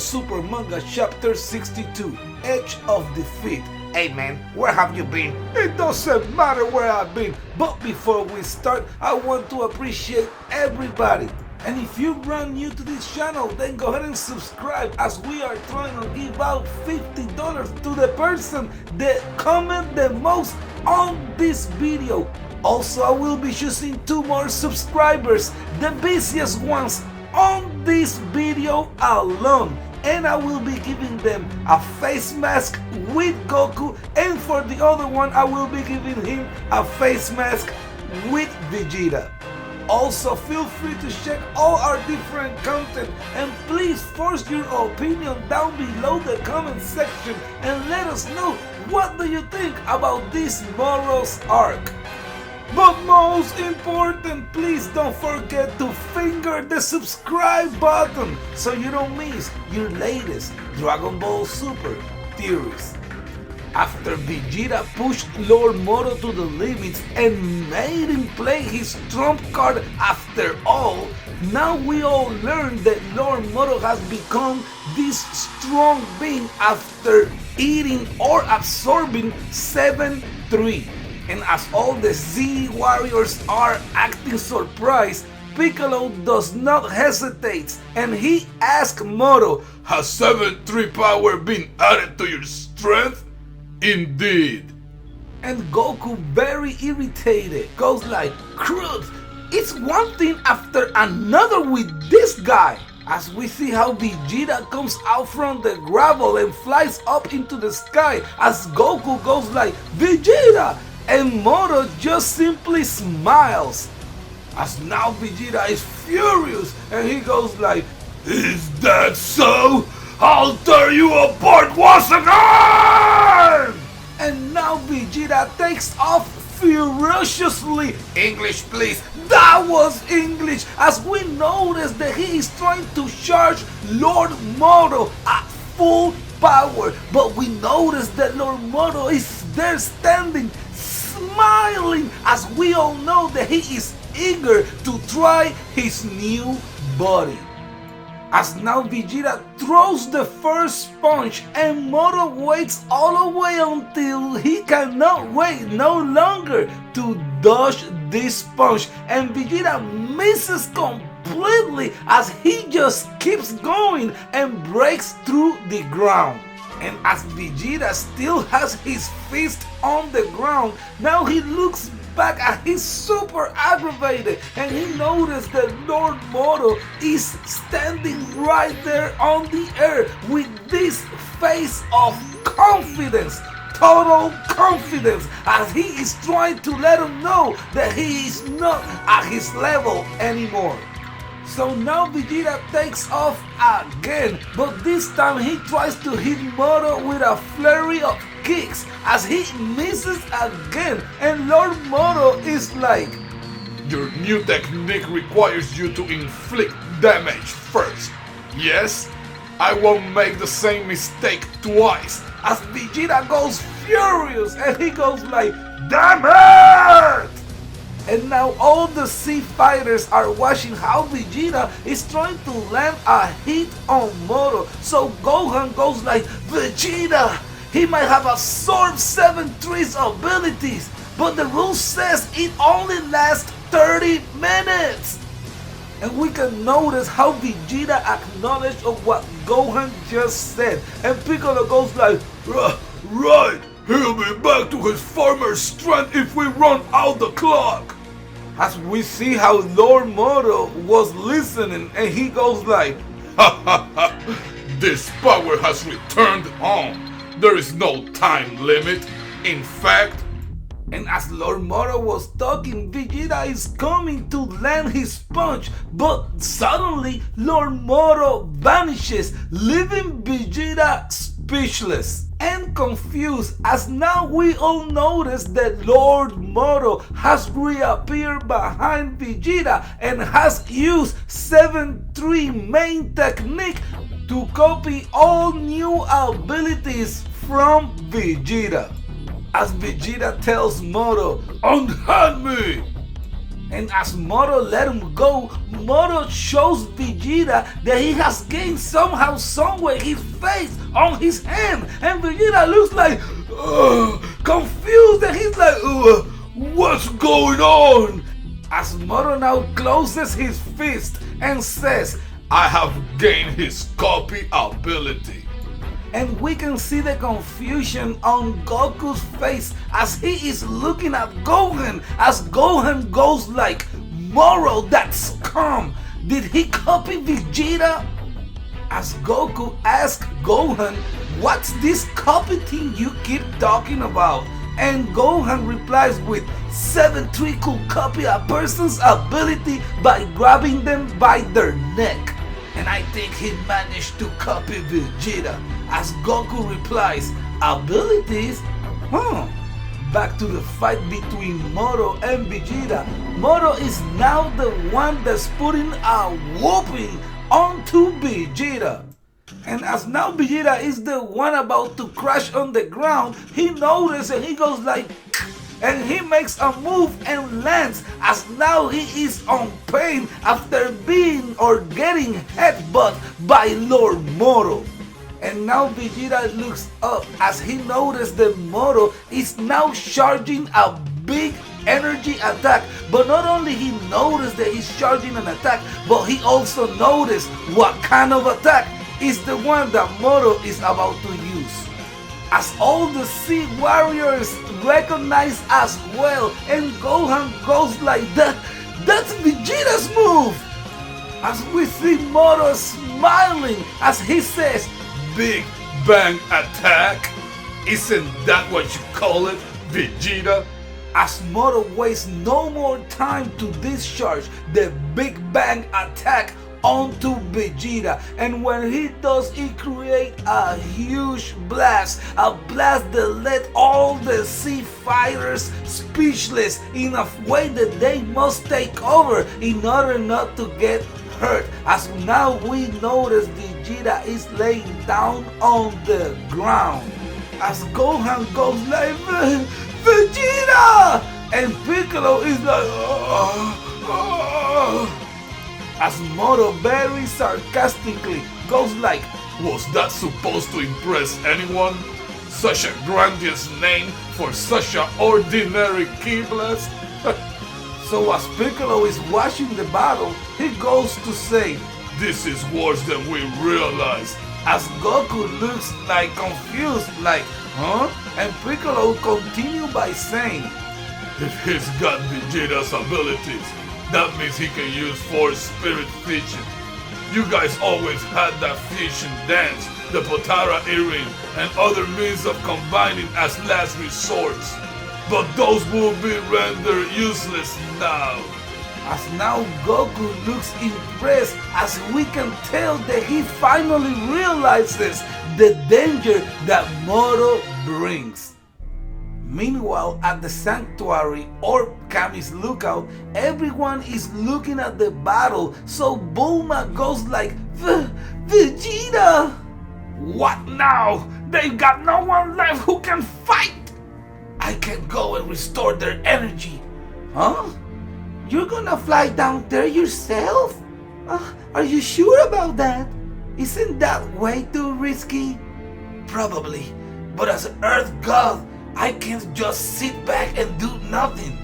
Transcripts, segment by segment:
Super Manga Chapter 62, Edge of Defeat. Hey man, where have you been? It doesn't matter where I've been, but before we start, I want to appreciate everybody. And if you're brand new to this channel, then go ahead and subscribe, as we are trying to give out $50 to the person that comment the most on this video. Also, I will be choosing 2 more subscribers, the busiest ones on this video alone, and I will be giving them a face mask with Goku, and for the other one I will be giving him a face mask with Vegeta. Also, feel free to check all our different content, and please force your opinion down below the comment section and let us know what do you think about this Moro's arc. But most important, please don't forget to finger the subscribe button so you don't miss your latest Dragon Ball Super theories. After Vegeta pushed Lord Moro to the limits and made him play his trump card after all, now we all learn that Lord Moro has become this strong being after eating or absorbing 7-3. And as all the Z warriors are acting surprised, Piccolo does not hesitate and he asks Moro, "Has 7-3 power been added to your strength?" "Indeed." And Goku, very irritated, goes like, "Crud, it's one thing after another with this guy." As we see how Vegeta comes out from the gravel and flies up into the sky, as Goku goes like, "Vegeta!" and Moro just simply smiles. As now Vegeta is furious and he goes like, "Is that so? I'll tear you apart once again!" And now Vegeta takes off ferociously. English please, that was English, as we notice that he is trying to charge Lord Moro at full power, but we notice that Lord Moro is there standing smiling, as we all know that he is eager to try his new body. As now Vegeta throws the first punch and Moro waits all the way until he cannot wait no longer to dodge this punch, and Vegeta misses completely as he just keeps going and breaks through the ground. And as Vegeta still has his fist on the ground, now he looks back and he's super aggravated, and he noticed that Lord Moro is standing right there on the air with this face of confidence, total confidence, as he is trying to let him know that he is not at his level anymore. So now Vegeta takes off again, but this time he tries to hit Moro with a flurry of kicks, as he misses again, and Lord Moro is like, "Your new technique requires you to inflict damage first. Yes? I won't make the same mistake twice." As Vegeta goes furious and he goes like, "Damn it!" And now all the Z fighters are watching how Vegeta is trying to land a hit on Moro. So Gohan goes like, "Vegeta, he might have absorbed 7-3's abilities, but the rule says it only lasts 30 minutes. And we can notice how Vegeta acknowledged of what Gohan just said. And Piccolo goes like, "Right, he'll be back to his former strength if we run out the clock." As we see how Lord Moro was listening, and he goes like, "Ha ha ha, this power has returned on. There is no time limit. In fact..." And as Lord Moro was talking, Vegeta is coming to land his punch, but suddenly Lord Moro vanishes, leaving Vegeta speechless and confused, as now we all notice that Lord Moro has reappeared behind Vegeta and has used 7-3 main technique to copy all new abilities from Vegeta. As Vegeta tells Moro, "Unhand me!" And as Moro let him go, Moro shows Vegeta that he has gained somehow, somewhere his face on his hand. And Vegeta looks like confused, and he's like, what's going on? As Moro now closes his fist and says, I have gained his copy ability. And we can see the confusion on Goku's face as he is looking at Gohan, as Gohan goes like, Moro, that scum! Did he copy Vegeta? As Goku asks Gohan, what's this copy thing you keep talking about? And Gohan replies with, 7-3 could copy a person's ability by grabbing them by their neck. And I think he managed to copy Vegeta. As Goku replies, abilities? Back to the fight between Moro and Vegeta. Moro is now the one that's putting a whooping onto Vegeta. And as now Vegeta is the one about to crash on the ground, he notices and he goes like, and he makes a move and lands, as now he is on pain after being or getting headbutt by Lord Moro. And now Vegeta looks up as he notices that Moro is now charging a big energy attack. But not only he noticed that he's charging an attack, but he also noticed what kind of attack is the one that Moro is about to use. As all the Sea Warriors recognize as well, and Gohan goes like that, that's Vegeta's move! As we see Moro smiling as he says, Big Bang Attack? Isn't that what you call it, Vegeta? As Moro wastes no more time to discharge the Big Bang Attack onto Vegeta, and when he does, he creates a huge blast, a blast that let all the sea fighters speechless in a way that they must take over in order not to get hurt. As now we notice Vegeta is laying down on the ground, as Gohan goes like, Vegeta! And Piccolo is like, as Moro very sarcastically goes like, was that supposed to impress anyone? Such a grandiose name for such an ordinary key blast? So as Piccolo is watching the battle, he goes to say, this is worse than we realized. As Goku looks like confused, like, huh? And Piccolo continues by saying, if he's got Vegeta's abilities, that means he can use Force Spirit Fusion. You guys always had that fusion dance, the Potara earring, and other means of combining as last resorts. But those will be rendered useless now. As now Goku looks impressed, as we can tell that he finally realizes the danger that Moro brings. Meanwhile, at the sanctuary or Kami's lookout, everyone is looking at the battle, so Bulma goes like, Vegeta! What now? They've got no one left who can fight! I can go and restore their energy. Huh? You're gonna fly down there yourself? Are you sure about that? Isn't that way too risky? Probably, but as an Earth God, I can't just sit back and do nothing.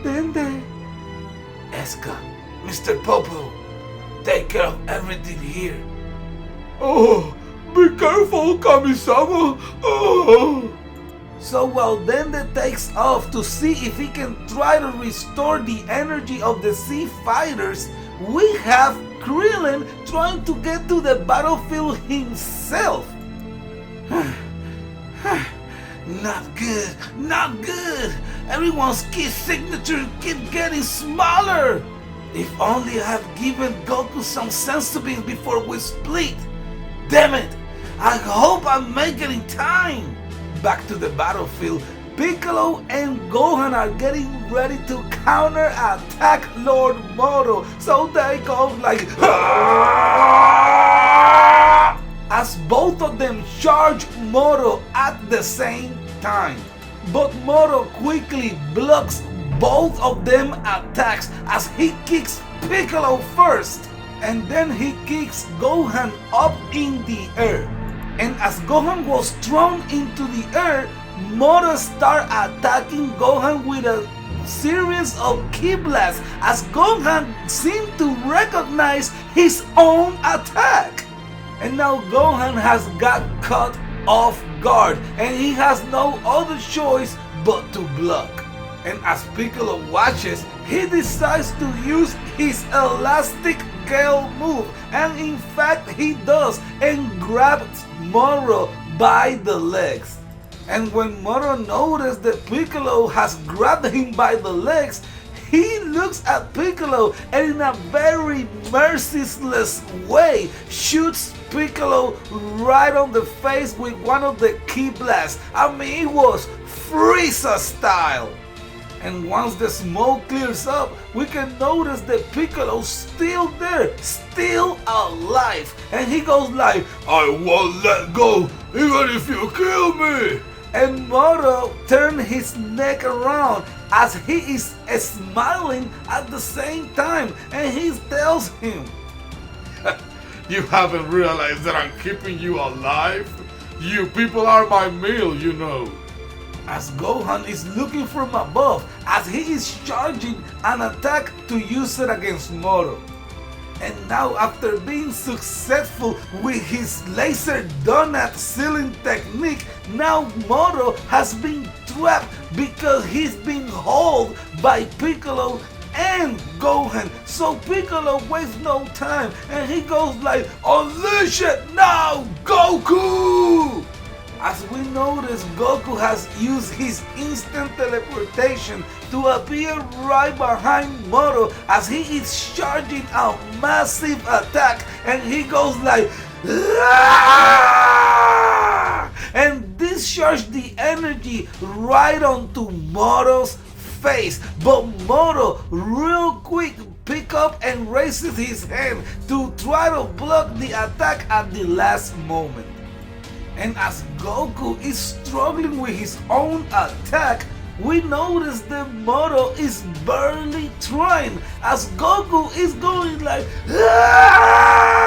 Dende, Eska, Mr. Popo, take care of everything here. Oh, be careful, Kami-sama. Oh. So while Dende takes off to see if he can try to restore the energy of the sea fighters, we have Krillin trying to get to the battlefield himself. Not good, not good. Everyone's key signature keep getting smaller. If only I had given Goku some sense to be before we split. Damn it, I hope I make it in time. Back to the battlefield, Piccolo and Gohan are getting ready to counter-attack Lord Moro. So they go like, as both of them charge Moro at the same time. But Moro quickly blocks both of them attacks as he kicks Piccolo first, and then he kicks Gohan up in the air. And as Gohan was thrown into the air, Moro started attacking Gohan with a series of ki blasts as Gohan seemed to recognize his own attack. And now Gohan has got caught off guard and he has no other choice but to block. And as Piccolo watches, he decides to use his elastic gale move, and in fact he does, and grabs Moro by the legs. And when Moro notices that Piccolo has grabbed him by the legs, he looks at Piccolo and in a very merciless way shoots Piccolo right on the face with one of the ki blasts. I mean, it was Frieza style. And once the smoke clears up, we can notice that Piccolo's still there, still alive. And he goes like, "I won't let go, even if you kill me." And Moro turns his neck around as he is smiling at the same time. And he tells him, "You haven't realized that I'm keeping you alive? You people are my meal, you know." As Gohan is looking from above as he is charging an attack to use it against Moro. And now, after being successful with his laser donut ceiling technique, now Moro has been trapped because he's been held by Piccolo and Gohan. So Piccolo wastes no time and he goes like, "Unleash it now, Goku!" As we notice, Goku has used his instant teleportation to appear right behind Moro as he is charging a massive attack, and he goes like, "Aah!" and discharges the energy right onto Moro's face. But Moro real quick pick up and raises his hand to try to block the attack at the last moment. And as Goku is struggling with his own attack, we notice that Moro is barely trying as Goku is going like, "Aah!"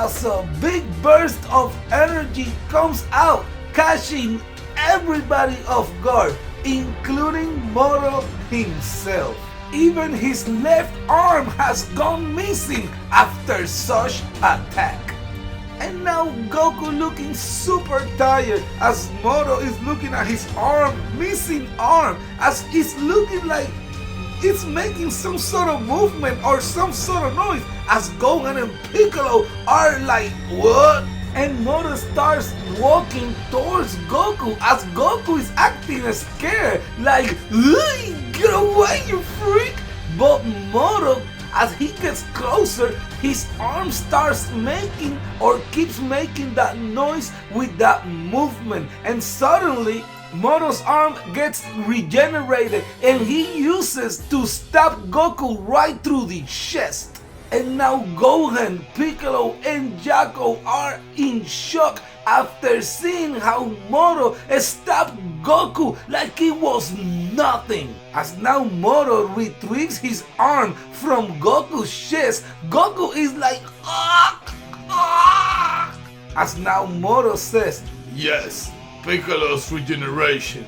as a big burst of energy comes out, catching everybody off guard, including Moro himself. Even his left arm has gone missing after such attack. And now Goku looking super tired as Moro is looking at his missing arm, as it's looking like it's making some sort of movement or some sort of noise, as Gohan and Piccolo are like, "What?" And Moro starts walking towards Goku as Goku is acting scared, like, "Get away, you freak!" But Moro, as he gets closer, his arm starts making or keeps making that noise with that movement, and suddenly Moro's arm gets regenerated and he uses to stab Goku right through the chest. And now Gohan, Piccolo, and Jaco are in shock after seeing how Moro stabbed Goku like it was nothing. As now Moro retrieves his arm from Goku's chest, Goku is like, "Ah! Ah!" As now Moro says, "Yes, Piccolo's regeneration.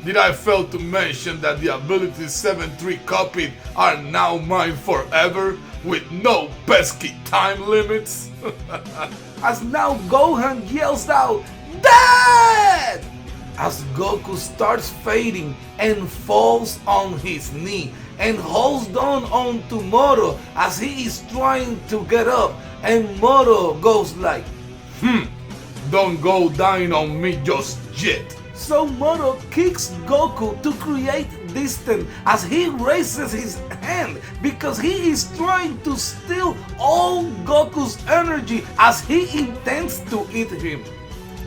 Did I fail to mention that the abilities 7-3 copied are now mine forever with no pesky time limits?" As now Gohan yells out, "Dead!" as Goku starts fading and falls on his knee and holds on onto Moro as he is trying to get up, and Moro goes like, "Don't go dying on me just yet." So Moro kicks Goku to create distance as he raises his hand because he is trying to steal all Goku's energy as he intends to eat him.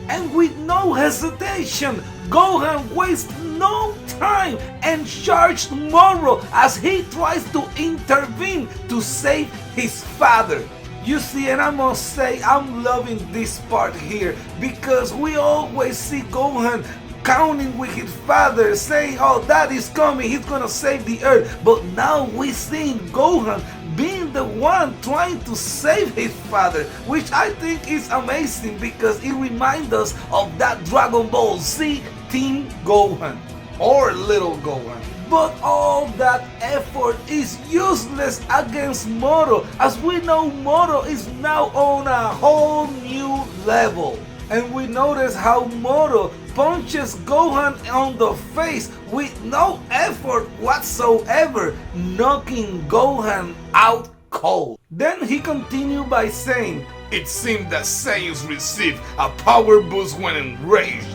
And with no hesitation, Gohan wastes no time and charges Moro as he tries to intervene to save his father. You see, and I must say, I'm loving this part here because we always see Gohan counting with his father, saying, oh, Dad is coming, he's gonna save the earth. But now we see Gohan being the one trying to save his father, which I think is amazing because it reminds us of that Dragon Ball Z Team Gohan or Little Gohan. But all that effort is useless against Moro, as we know Moro is now on a whole new level. And we notice how Moro punches Gohan on the face with no effort whatsoever, knocking Gohan out cold. Then he continued by saying, it seemed that Saiyans received a power boost when enraged,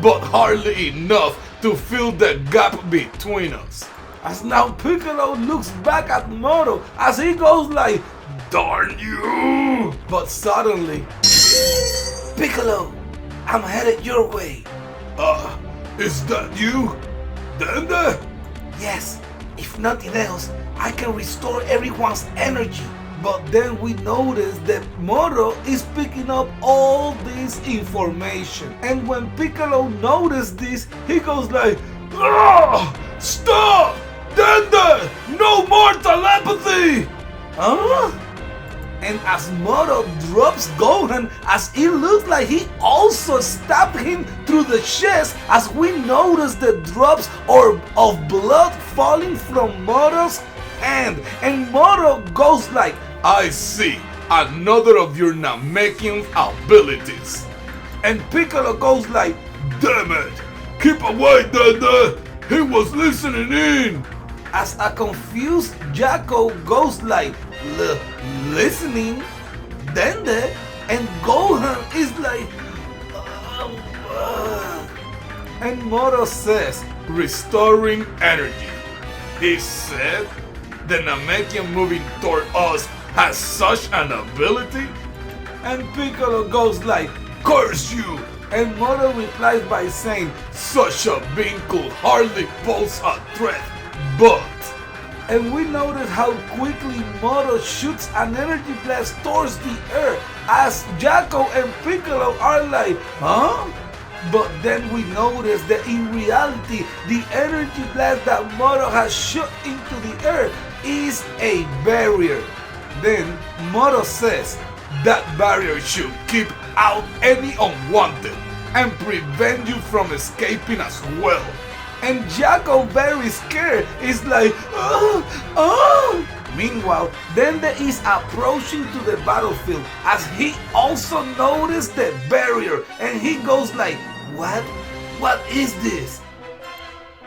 but hardly enough to fill the gap between us. As now Piccolo looks back at Moro as he goes like, darn you! But suddenly, Piccolo, I'm headed your way. Is that you? Dende? Yes, if nothing else, I can restore everyone's energy. But then we notice that Moro is picking up all this information. And when Piccolo noticed this, he goes like, stop! Dende! No more telepathy! Huh? And as Moro drops Gohan, as it looks like he also stabbed him through the chest, as we notice the drops of blood falling from Moro's hand. And Moro goes like, I see another of your Namekian abilities. And Piccolo goes like, damn it! Keep away, Dende! He was listening in! As a confused Jacko goes like, listening, Dende, and Gohan is like, and Moro says, restoring energy. He said, the Namekian moving toward us has such an ability? And Piccolo goes like, curse you! And Moro replies by saying, such a being could hardly pose a threat, but... And we notice how quickly Moro shoots an energy blast towards the earth, as Jacko and Piccolo are like, huh? But then we notice that in reality, the energy blast that Moro has shot into the earth is a barrier. Then Moro says, that barrier should keep out any unwanted and prevent you from escaping as well. And Jacko, very scared, is like, Meanwhile, Dende is approaching to the battlefield as he also noticed the barrier, and he goes like, what is this?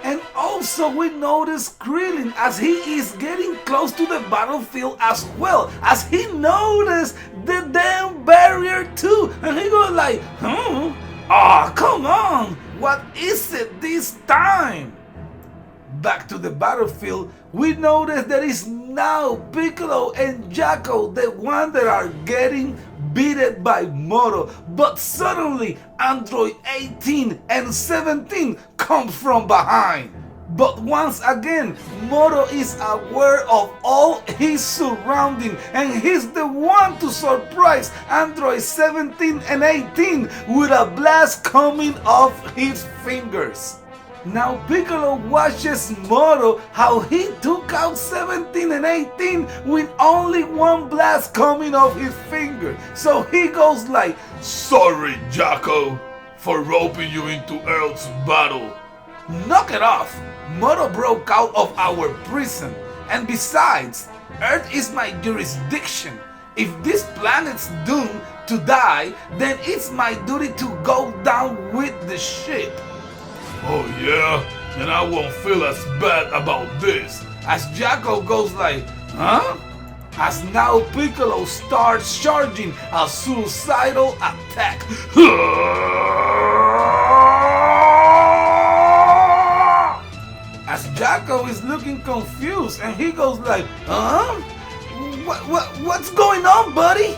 And also we notice Krillin as he is getting close to the battlefield as well, as he noticed the damn barrier too, and he goes like, come on, what is it this time? Back to the battlefield, we notice that it's now Piccolo and Jacko, the one that are getting beaten by Moro. But suddenly, Android 18 and 17 come from behind. But once again, Moro is aware of all his surroundings, and he's the one to surprise Android 17 and 18 with a blast coming off his fingers. Now Piccolo watches Moro how he took out 17 and 18 with only one blast coming off his finger. So he goes like, sorry, Jacko, for roping you into Earth's battle. Knock it off! Moro broke out of our prison, and besides, Earth is my jurisdiction. If this planet's doomed to die, then it's my duty to go down with the ship. Oh yeah? Then I won't feel as bad about this. As Jacko goes like, huh? As now Piccolo starts charging a suicidal attack. As Jacko is looking confused, and he goes like, huh? What's going on, buddy?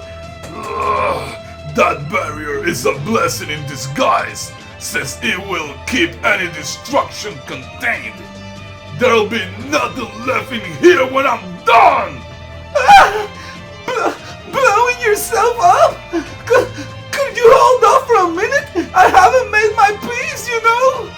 That barrier is a blessing in disguise, since it will keep any destruction contained. There'll be nothing left in here when I'm done! Blowing yourself up? Could you hold off for a minute? I haven't made my peace, you know?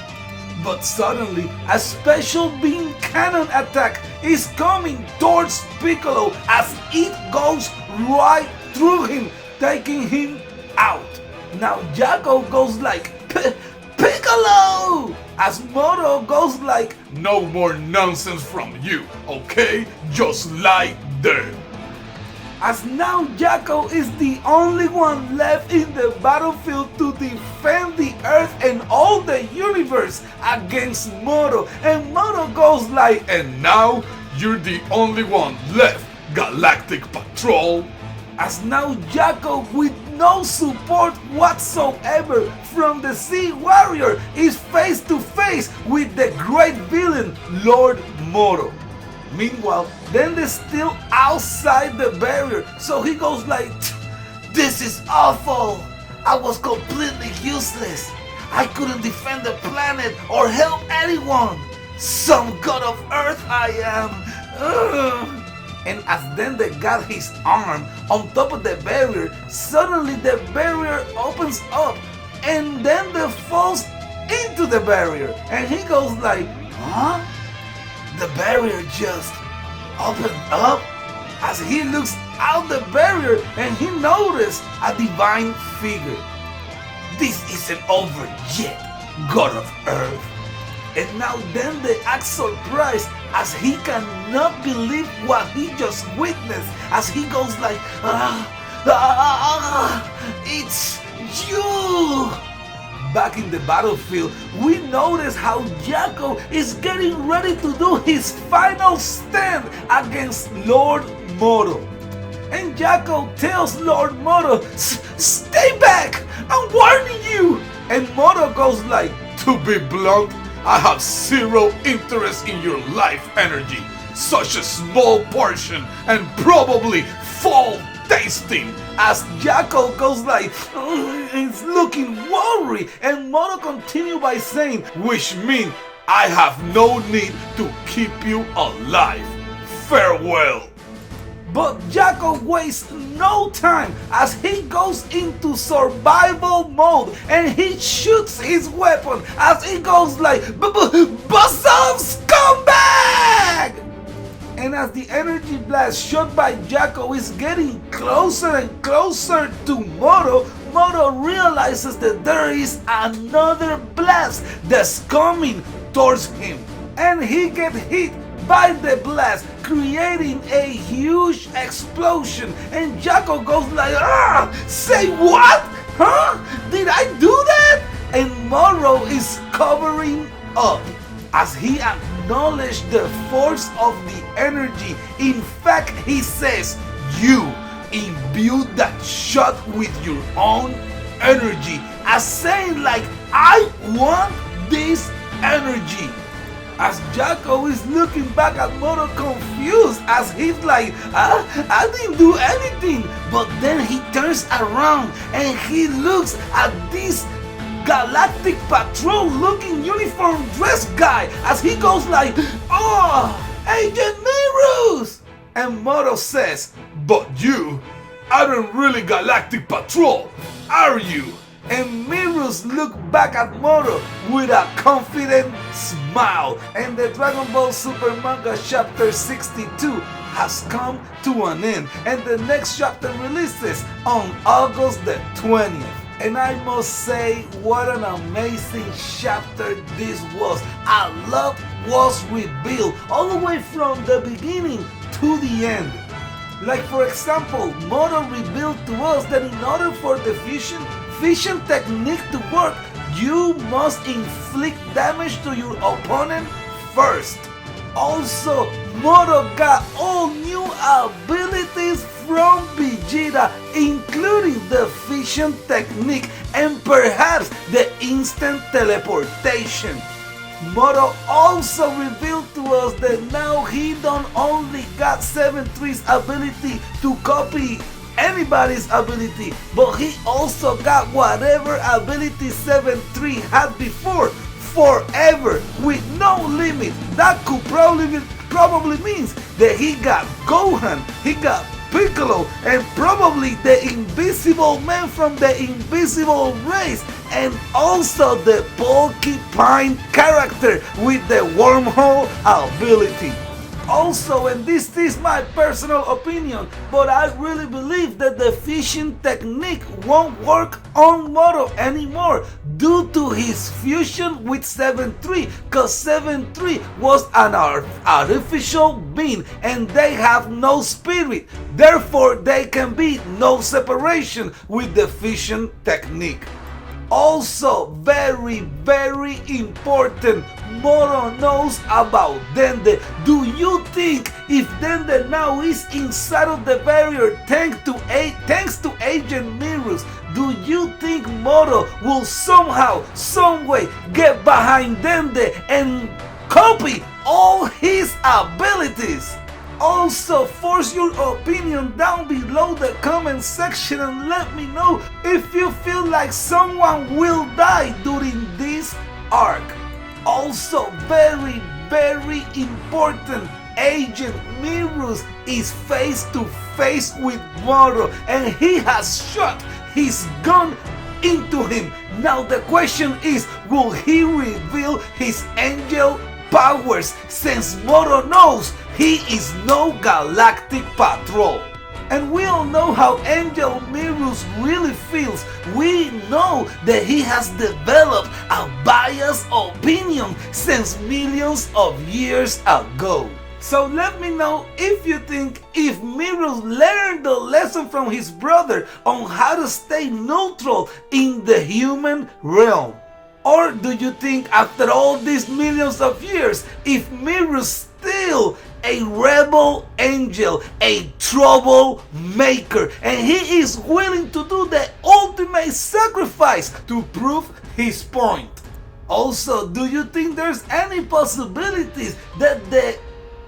Suddenly, a special beam cannon attack is coming towards Piccolo as it goes right through him, taking him out. Now Jaco goes like, Piccolo! As Moro goes like, no more nonsense from you, okay? Just lie there. As now Jaco is the only one left in the battlefield to defend the Earth and all the universe against Moro. And Moro goes like, and now you're the only one left, Galactic Patrol. As now Jaco, with no support whatsoever from the Sea Warrior, is face to face with the great villain, Lord Moro. Meanwhile, then they're still outside the barrier, so he goes like, this is awful. I was completely useless. I couldn't defend the planet or help anyone. Some god of Earth I am. Ugh. And as then they got his arm on top of the barrier, suddenly the barrier opens up and then they falls into the barrier. And he goes like, huh? The barrier just opened up. As he looks out the barrier and he noticed a divine figure. This isn't over yet, God of Earth. And now then they act surprised as he cannot believe what he just witnessed. As he goes like, it's you! Back in the battlefield, we notice how Jaco is getting ready to do his final stand against Lord Moro. And Jaco tells Lord Moro, stay back! I'm warning you! And Moro goes like, to be blunt, I have zero interest in your life energy. Such a small portion and probably fall tasting. As Jaco goes like, it's looking worried, and Moro continue by saying, which means I have no need to keep you alive. Farewell. But Jaco wastes no time as he goes into survival mode and he shoots his weapon as he goes like, bust up, scumbag! And as the energy blast shot by Jaco is getting closer and closer to Moro, Moro realizes that there is another blast that's coming towards him. And he gets hit by the blast, creating a huge explosion. And Jaco goes like, say what? Huh? Did I do that? And Moro is covering up as he acknowledged the force of the energy. In fact, he says, you imbued that shot with your own energy, as saying like, I want this energy. As Jaco is looking back at Moro confused as he's like, I didn't do anything. But then he turns around and he looks at this Galactic Patrol looking uniform dressed guy as he goes like, oh, Agent Merus! And Moro says, but you aren't really Galactic Patrol, are you? And Merus looked back at Moro with a confident smile. And the Dragon Ball Super Manga Chapter 62 has come to an end. And the next chapter releases on August the 20th. And I must say, what an amazing chapter this was. A lot was revealed all the way from the beginning to the end. Like for example, Moro revealed to us that in order for the fission technique to work, you must inflict damage to your opponent first. Also, Moro got all new abilities from Vegeta, including the fission technique and perhaps the instant teleportation. Moro also revealed to us that now he don't only got 7-3's ability to copy anybody's ability, but he also got whatever ability 7-3 had before, forever, with no limit. That could probably means that he got Gohan, he got Piccolo, and probably the Invisible Man from the Invisible Race, and also the porcupine character with the wormhole ability. Also, and this is my personal opinion, but I really believe that the fusion technique won't work on Moro anymore due to his fusion with 7-3, cause 7-3 was an artificial being and they have no spirit, therefore there can be no separation with the fusion technique. Also, very important, Moro knows about Dende. Do you think if Dende now is inside of the barrier thanks to Agent Merus, do you think Moro will somehow, someway get behind Dende and copy all his abilities? Also, force your opinion down below the comment section and let me know if you feel like someone will die during this arc. Also, very important, Agent Merus is face to face with Moro and he has shot his gun into him. Now the question is, will he reveal his angel powers since Moro knows he is no galactic patrol? And we all know how Angel Merus really feels. We know that he has developed a biased opinion since millions of years ago. So let me know if you think if Merus learned the lesson from his brother on how to stay neutral in the human realm. Or do you think after all these millions of years, if Merus still a rebel angel, a troublemaker, and he is willing to do the ultimate sacrifice to prove his point? Also, do you think there's any possibilities that the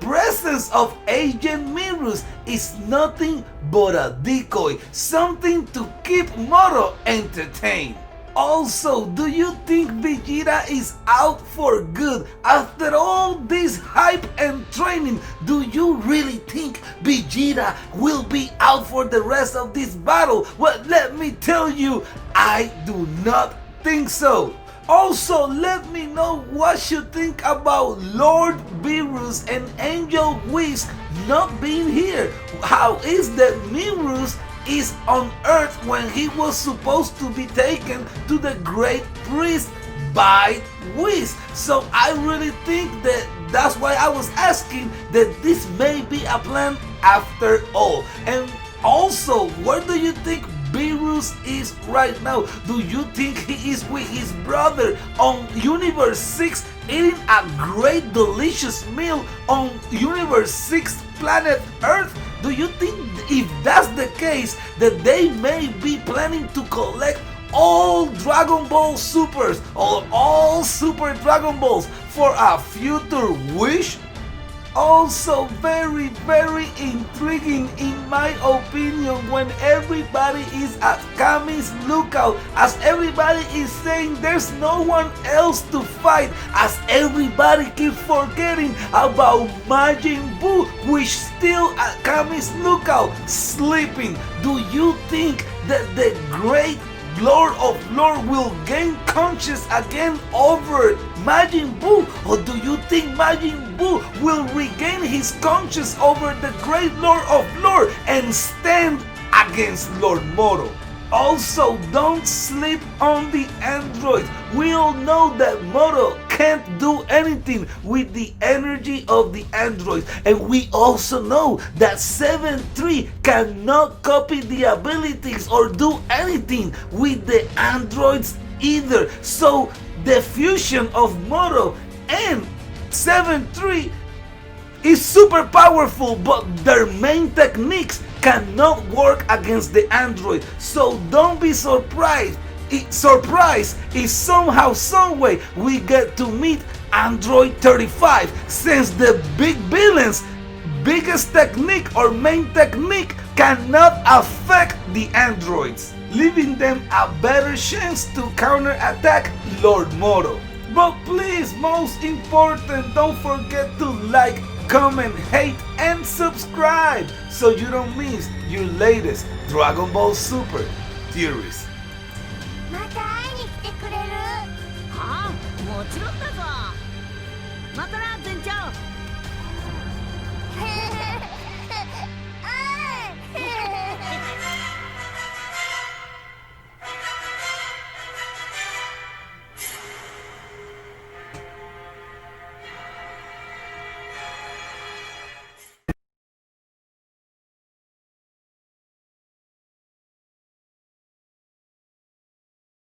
presence of Agent Merus is nothing but a decoy, something to keep Moro entertained? Also, do you think Vegeta is out for good after all this hype and training? Do you really think Vegeta will be out for the rest of this battle? Well, let me tell you, I do not think so. Also, let me know what you think about Lord Beerus and Angel Whis not being here. How is that Merus is on Earth when he was supposed to be taken to the Great Priest by Whis? So I really think that's why I was asking that this may be a plan after all. And also, where do you think Beerus is right now? Do you think he is with his brother on Universe 6 eating a great delicious meal on Universe 6 planet Earth? Do you think if that's the case that they may be planning to collect all Dragon Ball Supers or all Super Dragon Balls for a future wish? Also very intriguing in my opinion when everybody is at Kami's lookout, as everybody is saying there's no one else to fight, as everybody keeps forgetting about Majin Buu, which still at Kami's lookout sleeping. Do you think that the great Lord of Lord will gain conscience again over Majin Buu? Or do you think Majin Buu will regain his conscience over the great Lord of Lord and stand against Lord Moro? Also, don't sleep on the androids. We all know that Moro can't do anything with the energy of the androids, and we also know that 7-3 cannot copy the abilities or do anything with the androids either. So the fusion of Moro and 7-3 is super powerful, but their main techniques cannot work against the android. So don't be surprised. Surprise is somehow, someway we get to meet Android 35, since the big villain's biggest technique or main technique cannot affect the androids, leaving them a better chance to counterattack Lord Moro. But please, most important, don't forget to like, comment, hate, and subscribe so you don't miss your latest Dragon Ball Super theories. また会いに来てくちろんだぞ。またな、全長。